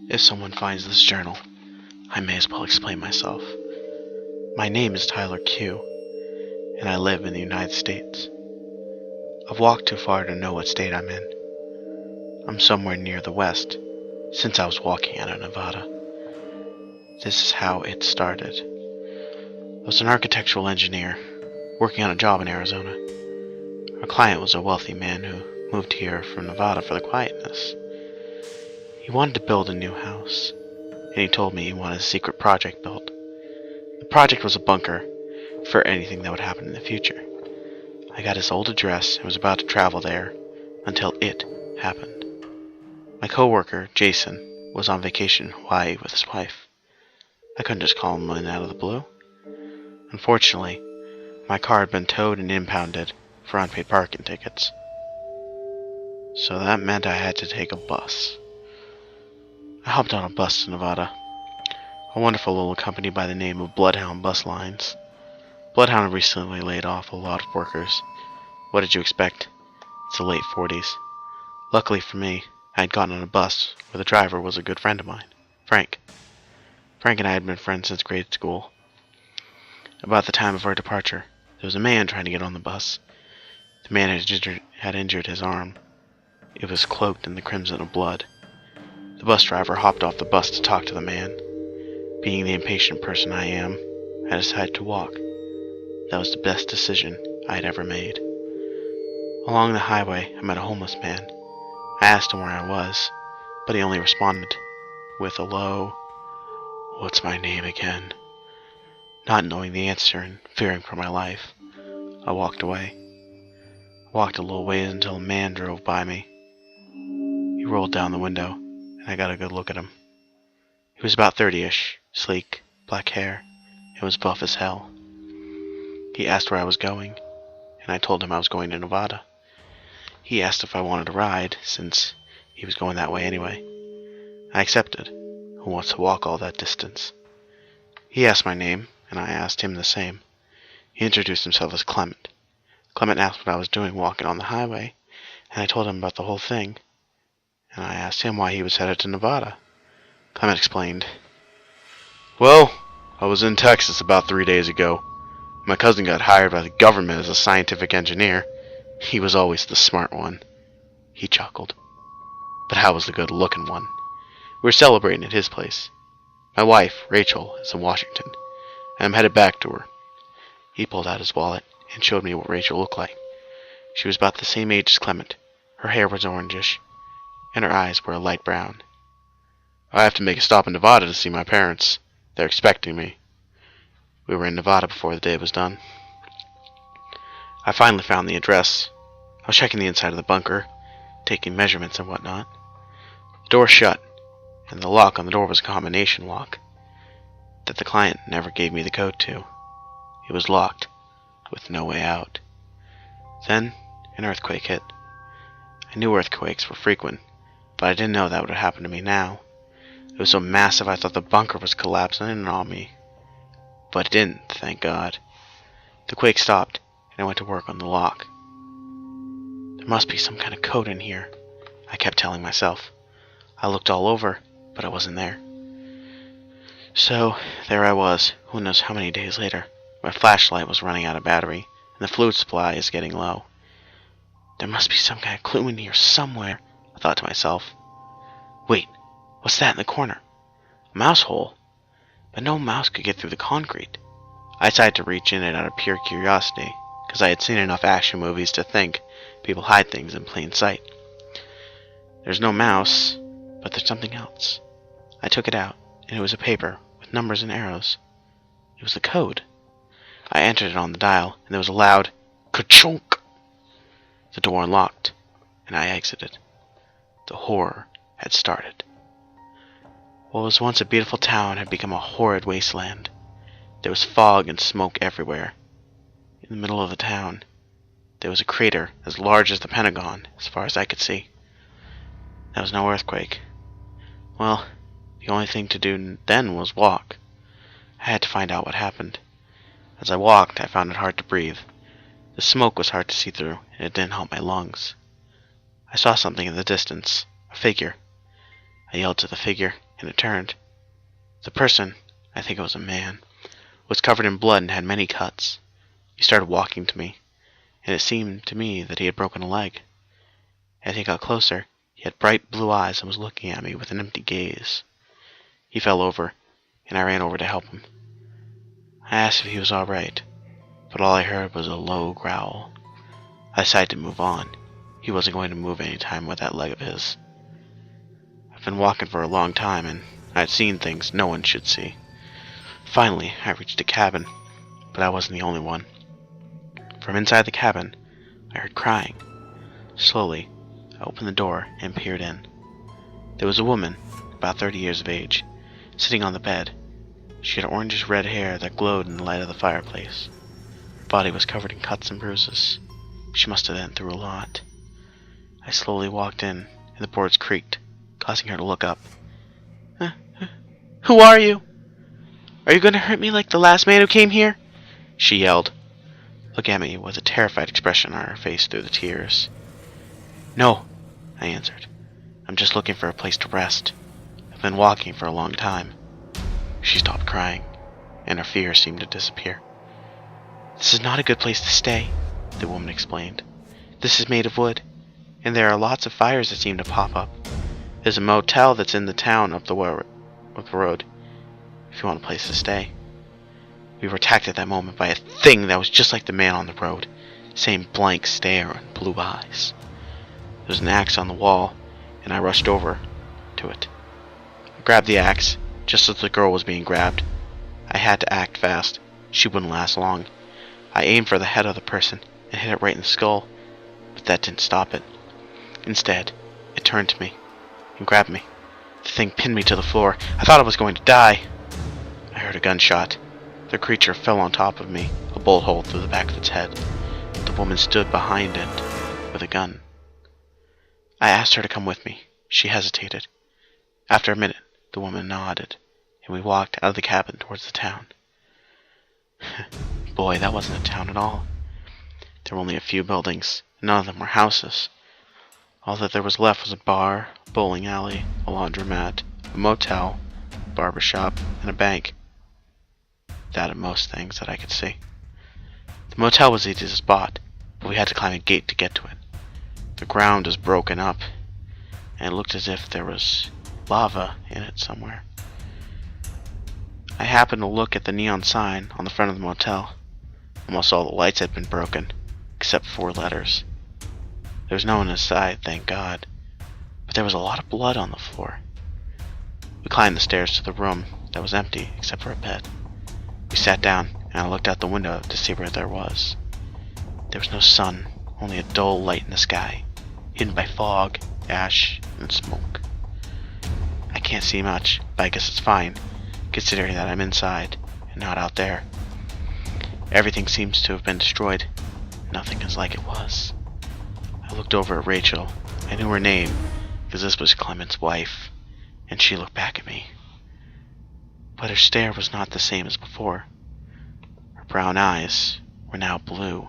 If someone finds this journal, I may as well explain myself. My name is Tyler Q, and I live in the United States. I've walked too far to know what state I'm in. I'm somewhere near the west, since I was walking out of Nevada. This is how it started. I was an architectural engineer, working on a job in Arizona. Our client was a wealthy man who moved here from Nevada for the quietness. He wanted to build a new house, and he told me he wanted a secret project built. The project was a bunker for anything that would happen in the future. I got his old address and was about to travel there until it happened. My coworker, Jason, was on vacation in Hawaii with his wife. I couldn't just call him in out of the blue. Unfortunately, my car had been towed and impounded for unpaid parking tickets. So that meant I had to take a bus. I hopped on a bus to Nevada, a wonderful little company by the name of Bloodhound Bus Lines. Bloodhound recently laid off a lot of workers. What did you expect? It's the late 40s. Luckily for me, I had gotten on a bus where the driver was a good friend of mine, Frank. Frank and I had been friends since grade school. About the time of our departure, there was a man trying to get on the bus. The man had injured his arm. It was cloaked in the crimson of blood. The bus driver hopped off the bus to talk to the man. Being the impatient person I am, I decided to walk. That was the best decision I had ever made. Along the highway, I met a homeless man. I asked him where I was, but he only responded with a low, "What's my name again?" Not knowing the answer and fearing for my life, I walked away. I walked a little ways until a man drove by me. He rolled down the window, and I got a good look at him. He was about 30-ish, sleek, black hair, and was buff as hell. He asked where I was going, and I told him I was going to Nevada. He asked if I wanted a ride, since he was going that way anyway. I accepted. Who wants to walk all that distance? He asked my name, and I asked him the same. He introduced himself as Clement. Clement asked what I was doing walking on the highway, and I told him about the whole thing, and I asked him why he was headed to Nevada. Clement explained, "Well, I was in Texas about 3 days ago. My cousin got hired by the government as a scientific engineer. He was always the smart one." He chuckled. But I was the good-looking one. We were celebrating at his place. My wife, Rachel, is in Washington, and I'm headed back to her. He pulled out his wallet and showed me what Rachel looked like. She was about the same age as Clement. Her hair was orangish, and her eyes were a light brown. "I have to make a stop in Nevada to see my parents. They're expecting me." We were in Nevada before the day was done. I finally found the address. I was checking the inside of the bunker, taking measurements and whatnot. The door shut, and the lock on the door was a combination lock that the client never gave me the code to. It was locked, with no way out. Then, an earthquake hit. I knew earthquakes were frequent, but I didn't know that would happen to me now. It was so massive I thought the bunker was collapsing in on me. But it didn't, thank God. The quake stopped, and I went to work on the lock. There must be some kind of code in here, I kept telling myself. I looked all over, but it wasn't there. So, there I was, who knows how many days later. My flashlight was running out of battery, and the fluid supply is getting low. There must be some kind of clue in here somewhere, I thought to myself. Wait, what's that in the corner? A mouse hole? But no mouse could get through the concrete. I decided to reach in it out of pure curiosity, because I had seen enough action movies to think people hide things in plain sight. There's no mouse, but there's something else. I took it out, and it was a paper with numbers and arrows. It was the code. I entered it on the dial, and there was a loud ka-chunk. The door unlocked, and I exited. The horror had started. What was once a beautiful town had become a horrid wasteland. There was fog and smoke everywhere. In the middle of the town, there was a crater as large as the Pentagon, as far as I could see. There was no earthquake. Well, the only thing to do then was walk. I had to find out what happened. As I walked, I found it hard to breathe. The smoke was hard to see through, and it didn't help my lungs. I saw something in the distance, a figure. I yelled to the figure, and it turned. The person, I think it was a man, was covered in blood and had many cuts. He started walking to me, and it seemed to me that he had broken a leg. As he got closer, he had bright blue eyes and was looking at me with an empty gaze. He fell over, and I ran over to help him. I asked if he was all right, but all I heard was a low growl. I decided to move on. He wasn't going to move any time with that leg of his. I've been walking for a long time, and I'd seen things no one should see. Finally, I reached a cabin, but I wasn't the only one. From inside the cabin, I heard crying. Slowly, I opened the door and peered in. There was a woman, about 30 years of age, sitting on the bed. She had orangish-red hair that glowed in the light of the fireplace. Her body was covered in cuts and bruises. She must have been through a lot. I slowly walked in, and the boards creaked, causing her to look up. Who are you? Are you going to hurt me like the last man who came here? She yelled, looking at me with a terrified expression on her face through the tears. No, I answered. I'm just looking for a place to rest. I've been walking for a long time. She stopped crying, and her fear seemed to disappear. This is not a good place to stay, the woman explained. This is made of wood, and there are lots of fires that seem to pop up. There's a motel that's in the town up the road, if you want a place to stay. We were attacked at that moment by a thing that was just like the man on the road, same blank stare and blue eyes. There was an axe on the wall, and I rushed over to it. I grabbed the axe, just as the girl was being grabbed. I had to act fast. She wouldn't last long. I aimed for the head of the person and hit it right in the skull, but that didn't stop it. Instead, it turned to me and grabbed me. The thing pinned me to the floor. I thought I was going to die. I heard a gunshot. The creature fell on top of me, a bullet hole through the back of its head. The woman stood behind it with a gun. I asked her to come with me. She hesitated. After a minute, the woman nodded, and we walked out of the cabin towards the town. Boy, that wasn't a town at all. There were only a few buildings, and none of them were houses. All that there was left was a bar, a bowling alley, a laundromat, a motel, a barber shop, and a bank. That and most things that I could see. The motel was easy to spot, but we had to climb a gate to get to it. The ground was broken up, and it looked as if there was lava in it somewhere. I happened to look at the neon sign on the front of the motel. Almost all the lights had been broken, except 4 letters. There was no one inside, thank God, but there was a lot of blood on the floor. We climbed the stairs to the room that was empty except for a bed. We sat down, and I looked out the window to see where there was. There was no sun, only a dull light in the sky, hidden by fog, ash, and smoke. I can't see much, but I guess it's fine, considering that I'm inside and not out there. Everything seems to have been destroyed. Nothing is like it was. I looked over at Rachel. I knew her name, because this was Clement's wife, and she looked back at me. But her stare was not the same as before. Her brown eyes were now blue,